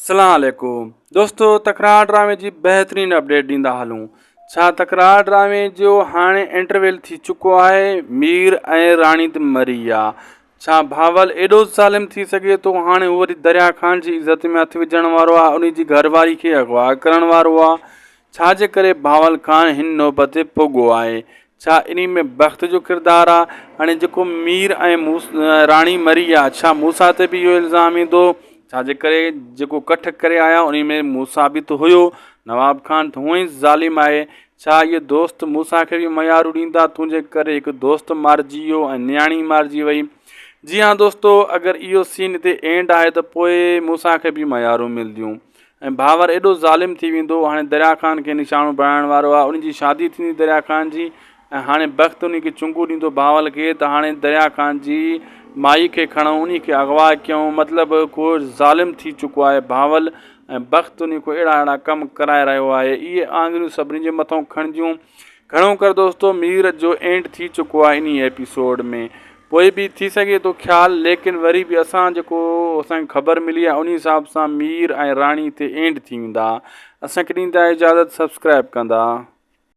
अस्सलामुअलैकुम दोस्तों, तकरार ड्रामे जी बेहतरीन अपडेट ॾींदा हलूं। छा तकरार ड्रामे जो हाणे इंटरवल थी चुको आहे। मीर ऐं राणी त मरी विया। छा भावल एॾो ज़ालिम थी सघे थो। हाणे उहो वरी दरिया ख़ान जी इज़त में हथु विझण वारो आहे, उन जी घरवारी खे अगवा करण वारो आहे। छाजे करे भावल ख़ान हिन नौबत ते पुॻो आहे। छा इन में बख़्त जो किरदारु आहे। हाणे जेको मीर ऐं राणी मरी आहे, छा मूसा ते बि इहो इल्ज़ाम ईंदो। छाजे करे जेको कठ करे आया उन में मूसा बि त हुयो। नवाब ख़ान त हूअं ई ज़ालिम आहे। छा इहे दोस्त मूसा खे बि मयारू ॾींदा, तुंहिंजे करे हिकु दोस्त मारिजी वियो ऐं नियाणी मारिजी वई। जी हाँ दोस्तों, अगरि इहो सीन हिते एंड आहे त पोइ मूसा खे बि मयारू मिलंदियूं ऐं भावर एॾो ज़ालिम थी वेंदो। हाणे दरिया ख़ान खे निशानो बणाइण वारो आहे। उन जी शादी थींदी दरिया ख़ान जी ऐं हाणे वक़्तु उन खे चुंगू ॾींदो भावल खे त हाणे दरिया ख़ान जी माई खे खणूं, उन खे अगवा कयूं। मतिलबु को ज़ालिम थी चुको आहे भावल ऐं वक़्तु उन को अहिड़ा कमु कराए रहियो आहे। इहे आङुरियूं सभिनी जे मथां खणिजियूं। घणो कर दोस्तों, मीर जो एंड थी चुको आहे इन एपिसोड में। पोइ बि थी सघे थो ख़्यालु, लेकिन वरी बि असां जेको असांखे ख़बर मिली आहे उन हिसाब सां मीर ऐं राणी ते एंड थी वेंदा। असांखे ॾींदा इजाज़त, सब्सक्राइब कंदा।